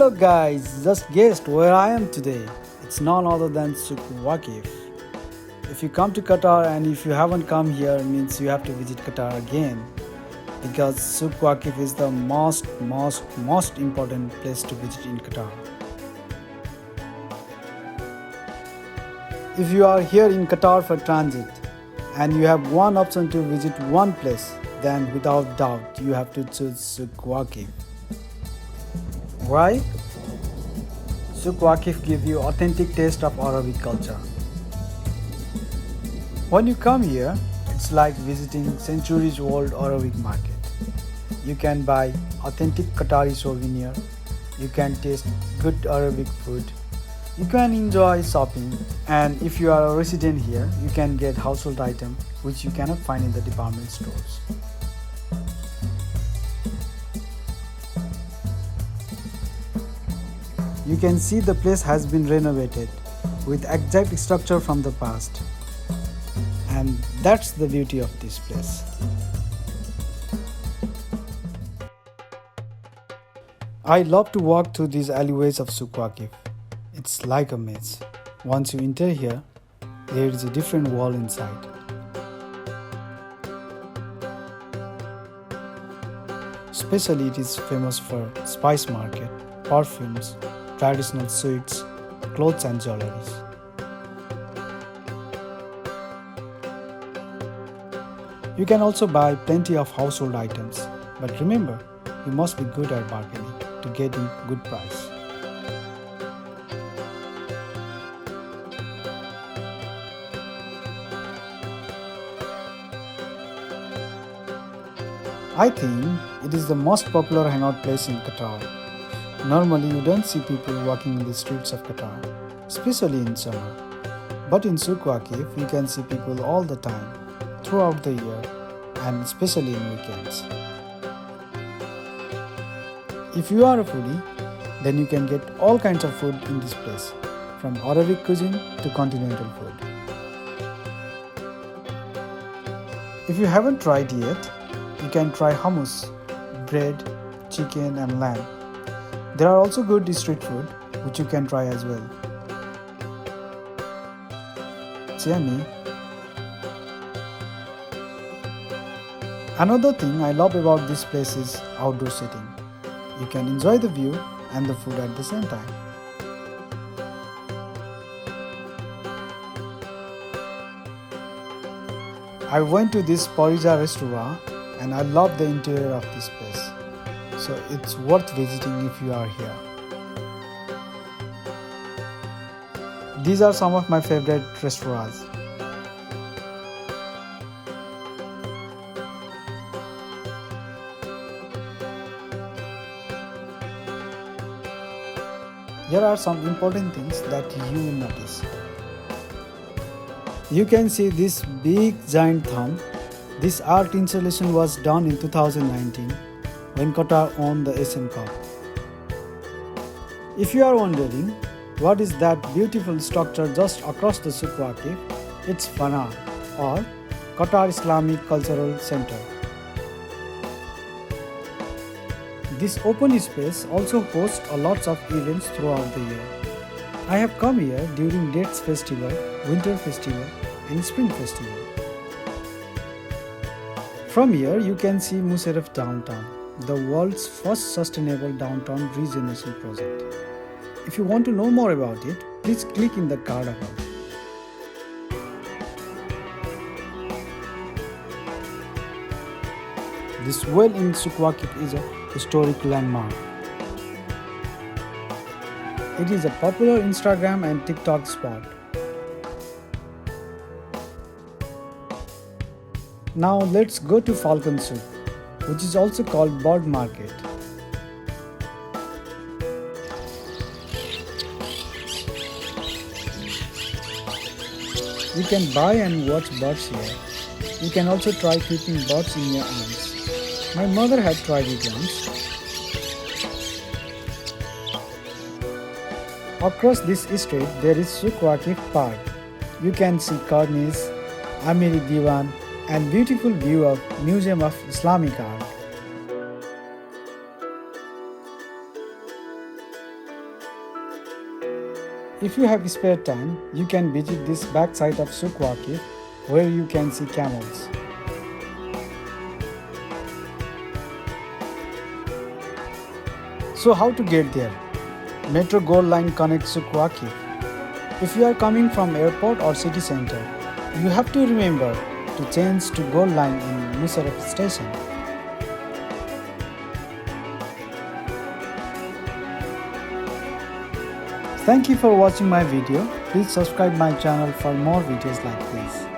Hello guys, just guessed where I am today. It's none other than Souq Waqif. If you come to Qatar and if you haven't come here means you have to visit Qatar again because Souq Waqif is the most important place to visit in Qatar. If you are here in Qatar for transit and you have one option to visit one place, then without doubt you have to choose Souq Waqif. Why? Souq Waqif gives you authentic taste of Arabic culture. When you come here, it's like visiting centuries old Arabic market. You can buy authentic Qatari souvenir, you can taste good Arabic food, you can enjoy shopping, and if you are a resident here, you can get household items which you cannot find in the department stores. You can see the place has been renovated with exact structure from the past. And that's the beauty of this place. I love to walk through these alleyways of Souq Waqif. It's like a maze. Once you enter here, there is a different world inside. Especially it is famous for spice market, perfumes, traditional sweets, clothes and jewelleries. You can also buy plenty of household items, but remember, you must be good at bargaining to get in good price. I think it is the most popular hangout place in Qatar. Normally, you don't see people walking in the streets of Qatar, especially in summer. But in Souq Waqif, you can see people all the time, throughout the year, and especially in weekends. If you are a foodie, then you can get all kinds of food in this place, from Arabic cuisine to continental food. If you haven't tried yet, you can try hummus, bread, chicken and lamb. There are also good street food which you can try as well. It's yummy. Another thing I love about this place is outdoor seating. You can enjoy the view and the food at the same time. I went to this Parija restaurant and I love the interior of this place. So it's worth visiting if you are here. These are some of my favorite restaurants. Here are some important things that you will notice. You can see this big giant thumb. This art installation was done in 2019 when Qatar won the Asian Cup. If you are wondering what is that beautiful structure just across the Souq Waqif, it's FANA or Qatar Islamic Cultural Center. This open space also hosts a lots of events throughout the year. I have come here during Dates Festival, Winter Festival and Spring Festival. From here you can see Musharraf Downtown, the world's first sustainable downtown regeneration project. If you want to know more about it, please click in the card above. This well in Souq Waqif is a historic landmark. It is a popular Instagram and TikTok spot. Now let's go to Falcon Souq, which is also called Bird Market. You can buy and watch birds here. You can also try keeping birds in your arms. My mother had tried it once. Across this street there is Souq Waqif Park. You can see corniche, Amiri Diwan and beautiful view of Museum of Islamic Art. If you have spare time, you can visit this backside of Souq Waqif where you can see camels. So how to get there? Metro Gold Line connects Souq Waqif. If you are coming from airport or city center, you have to remember to change to Gold Line in Musharraf station. Thank you for watching my video. Please subscribe my channel for more videos like this.